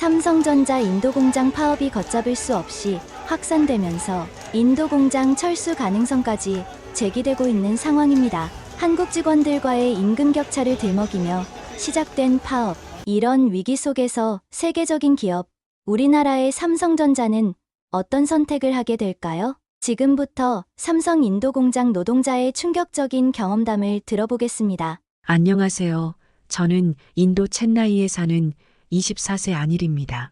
삼성전자 인도공장 파업이 걷잡을 수 없이 확산되면서 인도공장 철수 가능성까지 제기되고 있는 상황입니다. 한국 직원들과의 임금 격차를 들먹이며 시작된 파업. 이런 위기 속에서 세계적인 기업, 우리나라의 삼성전자는 어떤 선택을 하게 될까요? 지금부터 삼성 인도공장 노동자의 충격적인 경험담을 들어보겠습니다. 안녕하세요. 저는 인도 챈나이에 사는 24세 안일입니다.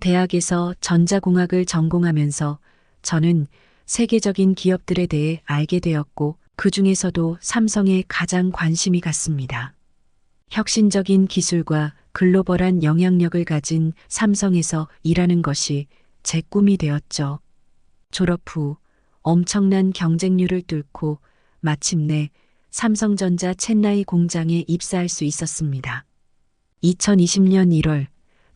대학에서 전자공학을 전공하면서 저는 세계적인 기업들에 대해 알게 되었고 그 중에서도 삼성에 가장 관심이 갔습니다. 혁신적인 기술과 글로벌한 영향력을 가진 삼성에서 일하는 것이 제 꿈이 되었죠. 졸업 후 엄청난 경쟁률을 뚫고 마침내 삼성전자 챈나이 공장에 입사할 수 있었습니다. 2020년 1월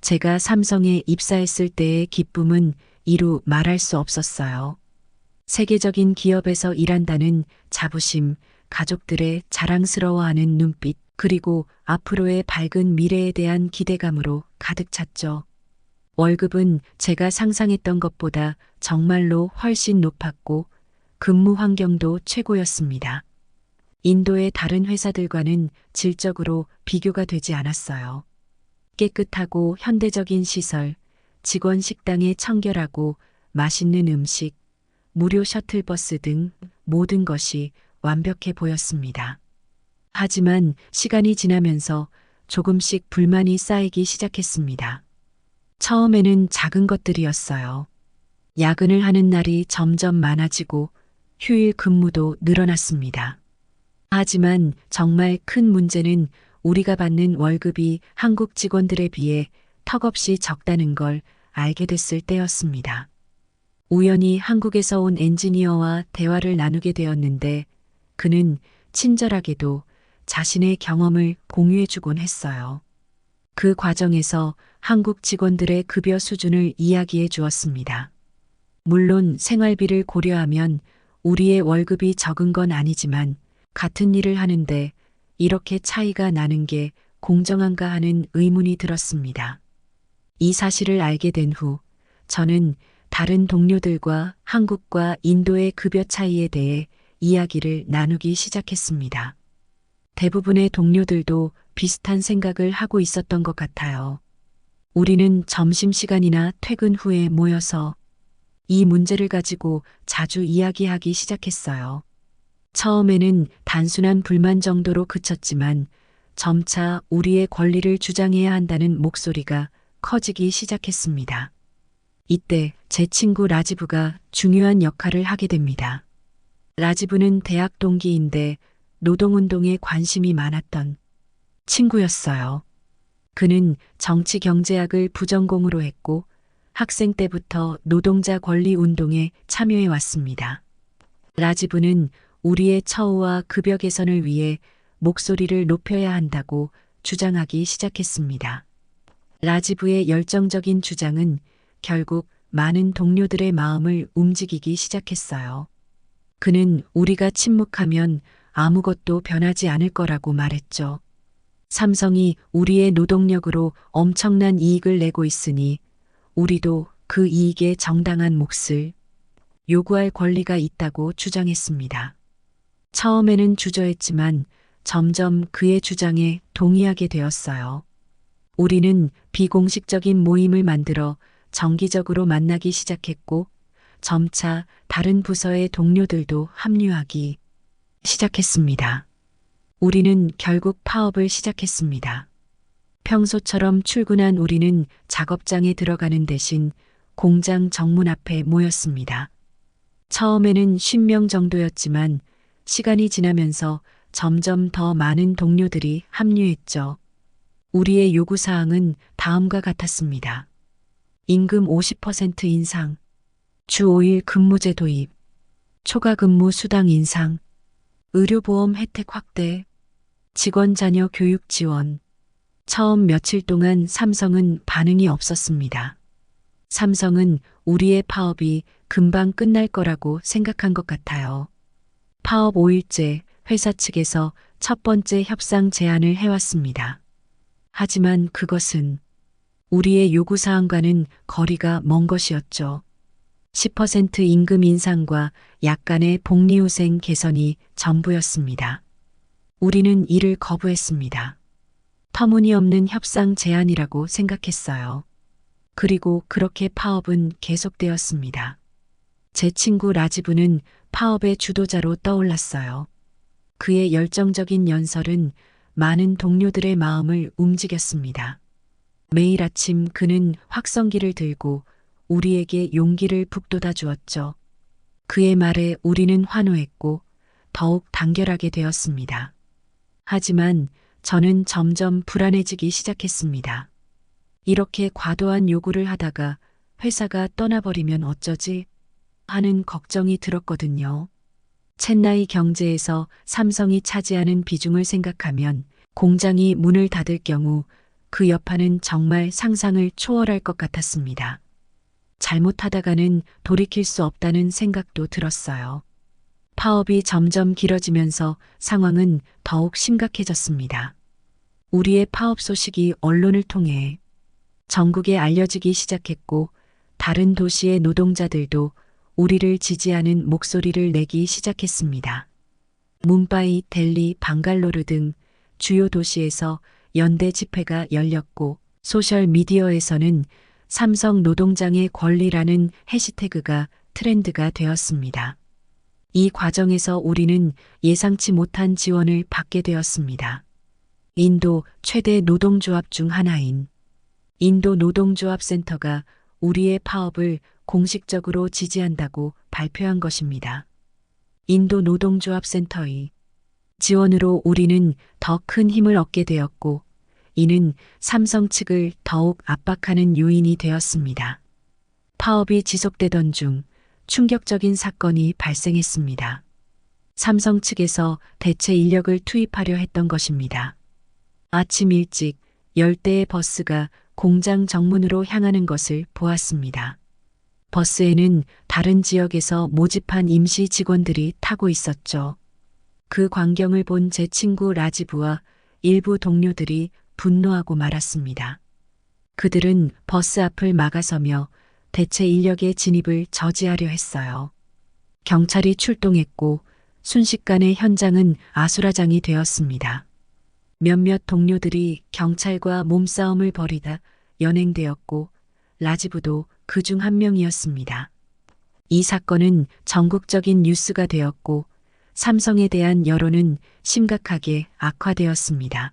제가 삼성에 입사했을 때의 기쁨은 이루 말할 수 없었어요. 세계적인 기업에서 일한다는 자부심, 가족들의 자랑스러워하는 눈빛, 그리고 앞으로의 밝은 미래에 대한 기대감으로 가득 찼죠. 월급은 제가 상상했던 것보다 정말로 훨씬 높았고 근무 환경도 최고였습니다. 인도의 다른 회사들과는 질적으로 비교가 되지 않았어요. 깨끗하고 현대적인 시설, 직원 식당에 청결하고 맛있는 음식, 무료 셔틀버스 등 모든 것이 완벽해 보였습니다. 하지만 시간이 지나면서 조금씩 불만이 쌓이기 시작했습니다. 처음에는 작은 것들이었어요. 야근을 하는 날이 점점 많아지고 휴일 근무도 늘어났습니다. 하지만 정말 큰 문제는 우리가 받는 월급이 한국 직원들에 비해 턱없이 적다는 걸 알게 됐을 때였습니다. 우연히 한국에서 온 엔지니어와 대화를 나누게 되었는데 그는 친절하게도 자신의 경험을 공유해주곤 했어요. 그 과정에서 한국 직원들의 급여 수준을 이야기해 주었습니다. 물론 생활비를 고려하면 우리의 월급이 적은 건 아니지만 같은 일을 하는데 이렇게 차이가 나는 게 공정한가 하는 의문이 들었습니다. 이 사실을 알게 된 후 저는 다른 동료들과 한국과 인도의 급여 차이에 대해 이야기를 나누기 시작했습니다. 대부분의 동료들도 비슷한 생각을 하고 있었던 것 같아요. 우리는 점심시간이나 퇴근 후에 모여서 이 문제를 가지고 자주 이야기하기 시작했어요. 처음에는 단순한 불만 정도로 그쳤지만 점차 우리의 권리를 주장해야 한다는 목소리가 커지기 시작했습니다. 이때 제 친구 라지브가 중요한 역할을 하게 됩니다. 라지브는 대학 동기인데 노동운동에 관심이 많았던 친구였어요. 그는 정치경제학을 부전공으로 했고 학생 때부터 노동자 권리 운동에 참여해 왔습니다. 라지브는 우리의 처우와 급여 개선을 위해 목소리를 높여야 한다고 주장하기 시작했습니다. 라지브의 열정적인 주장은 결국 많은 동료들의 마음을 움직이기 시작했어요. 그는 우리가 침묵하면 아무것도 변하지 않을 거라고 말했죠. 삼성이 우리의 노동력으로 엄청난 이익을 내고 있으니 우리도 그 이익에 정당한 몫을 요구할 권리가 있다고 주장했습니다. 처음에는 주저했지만 점점 그의 주장에 동의하게 되었어요. 우리는 비공식적인 모임을 만들어 정기적으로 만나기 시작했고 점차 다른 부서의 동료들도 합류하기 시작했습니다. 우리는 결국 파업을 시작했습니다. 평소처럼 출근한 우리는 작업장에 들어가는 대신 공장 정문 앞에 모였습니다. 처음에는 50명 정도였지만 시간이 지나면서 점점 더 많은 동료들이 합류했죠. 우리의 요구사항은 다음과 같았습니다. 임금 50% 인상, 주 5일 근무제 도입, 초과 근무 수당 인상, 의료보험 혜택 확대, 직원 자녀 교육 지원. 처음 며칠 동안 삼성은 반응이 없었습니다. 삼성은 우리의 파업이 금방 끝날 거라고 생각한 것 같아요. 파업 5일째 회사 측에서 첫 번째 협상 제안을 해왔습니다. 하지만 그것은 우리의 요구사항과는 거리가 먼 것이었죠. 10% 임금 인상과 약간의 복리후생 개선이 전부였습니다. 우리는 이를 거부했습니다. 터무니없는 협상 제안이라고 생각했어요. 그리고 그렇게 파업은 계속되었습니다. 제 친구 라지브는 파업의 주도자로 떠올랐어요. 그의 열정적인 연설은 많은 동료들의 마음을 움직였습니다. 매일 아침 그는 확성기를 들고 우리에게 용기를 북돋아 주었죠. 그의 말에 우리는 환호했고 더욱 단결하게 되었습니다. 하지만 저는 점점 불안해지기 시작했습니다. 이렇게 과도한 요구를 하다가 회사가 떠나버리면 어쩌지? 하는 걱정이 들었거든요. 첸나이 경제에서 삼성이 차지하는 비중을 생각하면 공장이 문을 닫을 경우 그 여파는 정말 상상을 초월할 것 같았습니다. 잘못하다가는 돌이킬 수 없다는 생각도 들었어요. 파업이 점점 길어지면서 상황은 더욱 심각해졌습니다. 우리의 파업 소식이 언론을 통해 전국에 알려지기 시작했고 다른 도시의 노동자들도 우리를 지지하는 목소리를 내기 시작했습니다. 뭄바이, 델리, 방갈로르 등 주요 도시에서 연대 집회가 열렸고 소셜미디어에서는 삼성 노동장의 권리라는 해시태그가 트렌드가 되었습니다. 이 과정에서 우리는 예상치 못한 지원을 받게 되었습니다. 인도 최대 노동조합 중 하나인 인도 노동조합센터가 우리의 파업을 공식적으로 지지한다고 발표한 것입니다. 인도 노동조합센터의 지원으로 우리는 더 큰 힘을 얻게 되었고 이는 삼성 측을 더욱 압박하는 요인이 되었습니다. 파업이 지속되던 중 충격적인 사건이 발생했습니다. 삼성 측에서 대체 인력을 투입하려 했던 것입니다. 아침 일찍 10대의 버스가 공장 정문으로 향하는 것을 보았습니다. 버스에는 다른 지역에서 모집한 임시 직원들이 타고 있었죠. 그 광경을 본 제 친구 라지브와 일부 동료들이 분노하고 말았습니다. 그들은 버스 앞을 막아서며 대체 인력의 진입을 저지하려 했어요. 경찰이 출동했고 순식간에 현장은 아수라장이 되었습니다. 몇몇 동료들이 경찰과 몸싸움을 벌이다 연행되었고 라지브도 그중 한 명이었습니다. 이 사건은 전국적인 뉴스가 되었고 삼성에 대한 여론은 심각하게 악화되었습니다.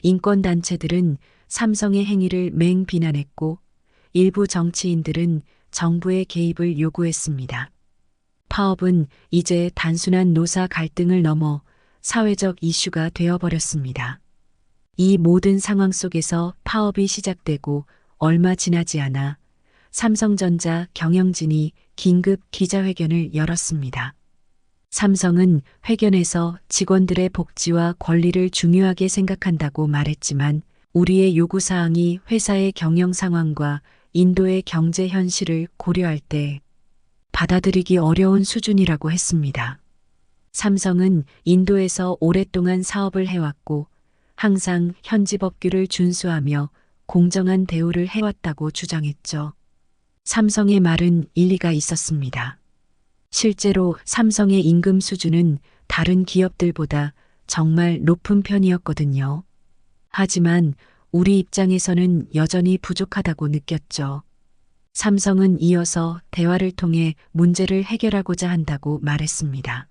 인권단체들은 삼성의 행위를 맹비난했고 일부 정치인들은 정부의 개입을 요구했습니다. 파업은 이제 단순한 노사 갈등을 넘어 사회적 이슈가 되어버렸습니다. 이 모든 상황 속에서 파업이 시작되고 얼마 지나지 않아 삼성전자 경영진이 긴급 기자회견을 열었습니다. 삼성은 회견에서 직원들의 복지와 권리를 중요하게 생각한다고 말했지만 우리의 요구사항이 회사의 경영 상황과 인도의 경제 현실을 고려할 때 받아들이기 어려운 수준이라고 했습니다. 삼성은 인도에서 오랫동안 사업을 해왔고 항상 현지 법규를 준수하며 공정한 대우를 해왔다고 주장했죠. 삼성의 말은 일리가 있었습니다. 실제로 삼성의 임금 수준은 다른 기업들보다 정말 높은 편이었거든요. 하지만 우리 입장에서는 여전히 부족하다고 느꼈죠. 삼성은 이어서 대화를 통해 문제를 해결하고자 한다고 말했습니다.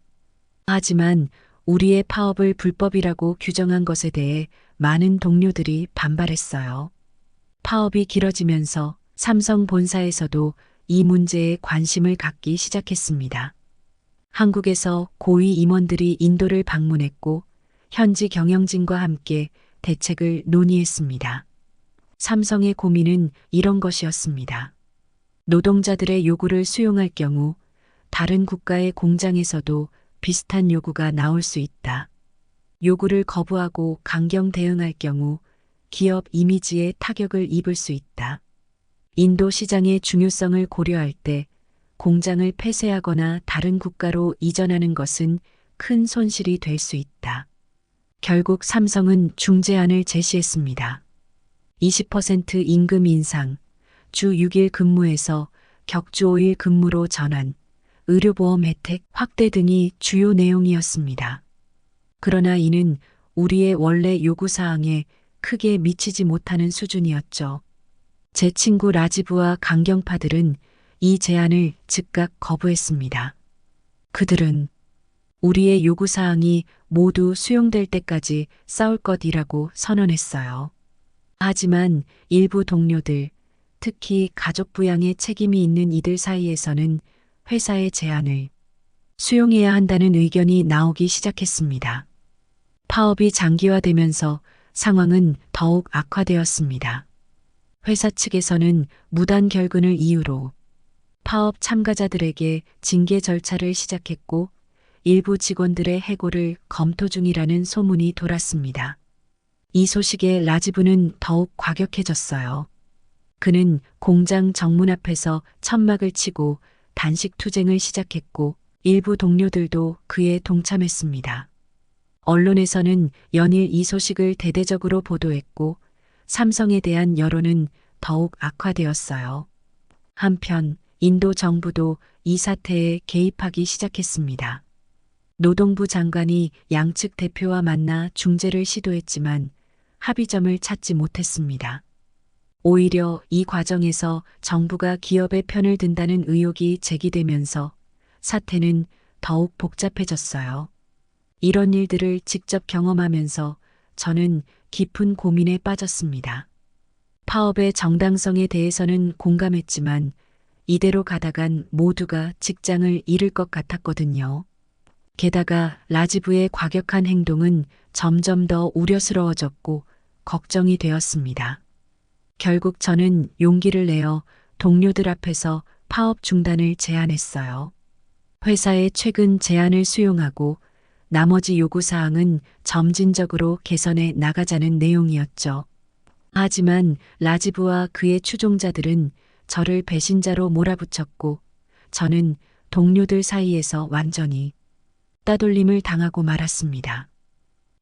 하지만 우리의 파업을 불법이라고 규정한 것에 대해 많은 동료들이 반발했어요. 파업이 길어지면서 삼성 본사에서도 이 문제에 관심을 갖기 시작했습니다. 한국에서 고위 임원들이 인도를 방문했고 현지 경영진과 함께 대책을 논의했습니다. 삼성의 고민은 이런 것이었습니다. 노동자들의 요구를 수용할 경우 다른 국가의 공장에서도 비슷한 요구가 나올 수 있다. 요구를 거부하고 강경 대응할 경우 기업 이미지에 타격을 입을 수 있다. 인도 시장의 중요성을 고려할 때 공장을 폐쇄하거나 다른 국가로 이전하는 것은 큰 손실이 될 수 있다. 결국 삼성은 중재안을 제시했습니다. 20% 임금 인상, 주 6일 근무에서 격주 5일 근무로 전환, 의료보험 혜택 확대 등이 주요 내용이었습니다. 그러나 이는 우리의 원래 요구사항에 크게 미치지 못하는 수준이었죠. 제 친구 라지브와 강경파들은 이 제안을 즉각 거부했습니다. 그들은 우리의 요구사항이 모두 수용될 때까지 싸울 것이라고 선언했어요. 하지만 일부 동료들, 특히 가족 부양에 책임이 있는 이들 사이에서는 회사의 제안을 수용해야 한다는 의견이 나오기 시작했습니다. 파업이 장기화되면서 상황은 더욱 악화되었습니다. 회사 측에서는 무단 결근을 이유로 파업 참가자들에게 징계 절차를 시작했고 일부 직원들의 해고를 검토 중이라는 소문이 돌았습니다. 이 소식에 라지브는 더욱 과격해졌어요. 그는 공장 정문 앞에서 천막을 치고 단식 투쟁을 시작했고 일부 동료들도 그에 동참했습니다. 언론에서는 연일 이 소식을 대대적으로 보도했고 삼성에 대한 여론은 더욱 악화되었어요. 한편 인도 정부도 이 사태에 개입하기 시작했습니다. 노동부 장관이 양측 대표와 만나 중재를 시도했지만 합의점을 찾지 못했습니다. 오히려 이 과정에서 정부가 기업의 편을 든다는 의혹이 제기되면서 사태는 더욱 복잡해졌어요. 이런 일들을 직접 경험하면서 저는 깊은 고민에 빠졌습니다. 파업의 정당성에 대해서는 공감했지만 이대로 가다간 모두가 직장을 잃을 것 같았거든요. 게다가 라지브의 과격한 행동은 점점 더 우려스러워졌고 걱정이 되었습니다. 결국 저는 용기를 내어 동료들 앞에서 파업 중단을 제안했어요. 회사의 최근 제안을 수용하고 나머지 요구사항은 점진적으로 개선해 나가자는 내용이었죠. 하지만 라지브와 그의 추종자들은 저를 배신자로 몰아붙였고 저는 동료들 사이에서 완전히 따돌림을 당하고 말았습니다.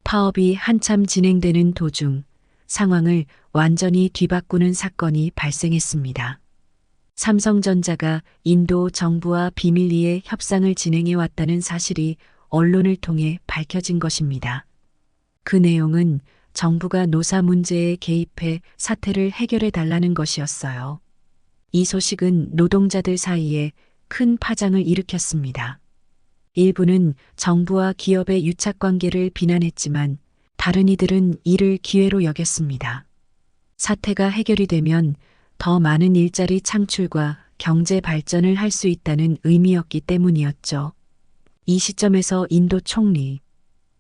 파업이 한참 진행되는 도중 상황을 완전히 뒤바꾸는 사건이 발생했습니다. 삼성전자가 인도 정부와 비밀리에 협상을 진행해 왔다는 사실이 언론을 통해 밝혀진 것입니다. 그 내용은 정부가 노사 문제에 개입해 사태를 해결해 달라는 것이었어요. 이 소식은 노동자들 사이에 큰 파장을 일으켰습니다. 일부는 정부와 기업의 유착관계를 비난했지만 다른 이들은 이를 기회로 여겼습니다. 사태가 해결이 되면 더 많은 일자리 창출과 경제 발전을 할 수 있다는 의미였기 때문이었죠. 이 시점에서 인도 총리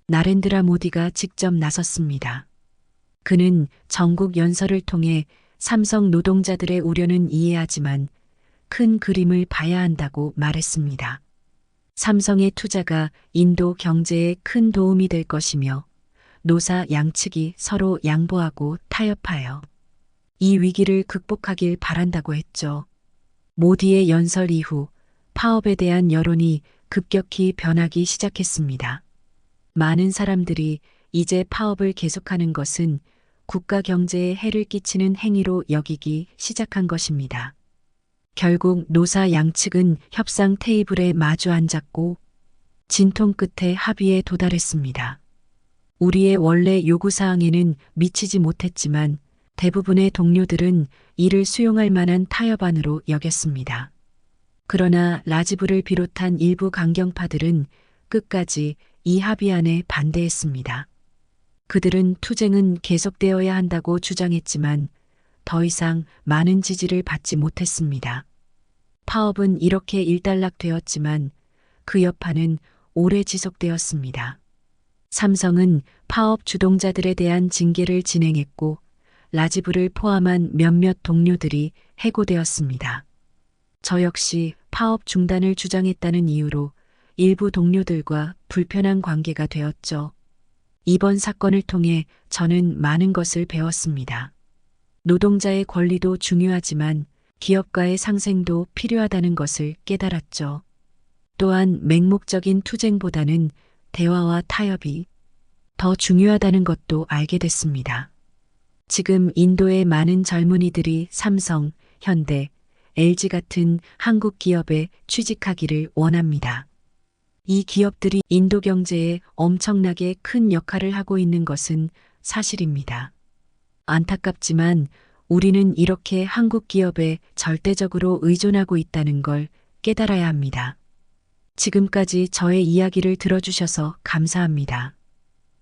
나렌드라 모디가 직접 나섰습니다. 그는 전국 연설을 통해 삼성 노동자들의 우려는 이해하지만 큰 그림을 봐야 한다고 말했습니다. 삼성의 투자가 인도 경제에 큰 도움이 될 것이며 노사 양측이 서로 양보하고 타협하여 이 위기를 극복하길 바란다고 했죠. 모디의 연설 이후 파업에 대한 여론이 급격히 변하기 시작했습니다. 많은 사람들이 이제 파업을 계속하는 것은 국가 경제에 해를 끼치는 행위로 여기기 시작한 것입니다. 결국 노사 양측은 협상 테이블에 마주 앉았고 진통 끝에 합의에 도달했습니다. 우리의 원래 요구사항에는 미치지 못했지만 대부분의 동료들은 이를 수용할 만한 타협안으로 여겼습니다. 그러나 라지브를 비롯한 일부 강경파들은 끝까지 이 합의안에 반대했습니다. 그들은 투쟁은 계속되어야 한다고 주장했지만 더 이상 많은 지지를 받지 못했습니다. 파업은 이렇게 일단락되었지만 그 여파는 오래 지속되었습니다. 삼성은 파업 주동자들에 대한 징계를 진행했고 라지브를 포함한 몇몇 동료들이 해고되었습니다. 저 역시 파업 중단을 주장했다는 이유로 일부 동료들과 불편한 관계가 되었죠. 이번 사건을 통해 저는 많은 것을 배웠습니다. 노동자의 권리도 중요하지만 기업가의 상생도 필요하다는 것을 깨달았죠. 또한 맹목적인 투쟁보다는 대화와 타협이 더 중요하다는 것도 알게 됐습니다. 지금 인도의 많은 젊은이들이 삼성, 현대, LG 같은 한국 기업에 취직하기를 원합니다. 이 기업들이 인도 경제에 엄청나게 큰 역할을 하고 있는 것은 사실입니다. 안타깝지만 우리는 이렇게 한국 기업에 절대적으로 의존하고 있다는 걸 깨달아야 합니다. 지금까지 저의 이야기를 들어주셔서 감사합니다.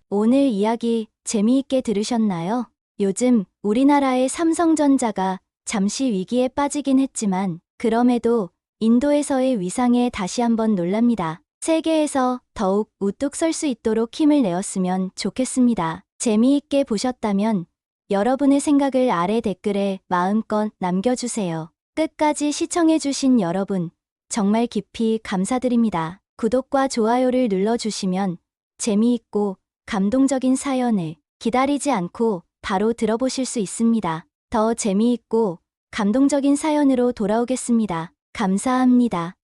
오늘 이야기 재미있게 들으셨나요? 요즘 우리나라의 삼성전자가 잠시 위기에 빠지긴 했지만 그럼에도 인도에서의 위상에 다시 한번 놀랍니다. 세계에서 더욱 우뚝 설 수 있도록 힘을 내었으면 좋겠습니다. 재미있게 보셨다면 여러분의 생각을 아래 댓글에 마음껏 남겨주세요. 끝까지 시청해주신 여러분, 정말 깊이 감사드립니다. 구독과 좋아요를 눌러주시면 재미있고 감동적인 사연을 기다리지 않고 바로 들어보실 수 있습니다. 더 재미있고 감동적인 사연으로 돌아오겠습니다. 감사합니다.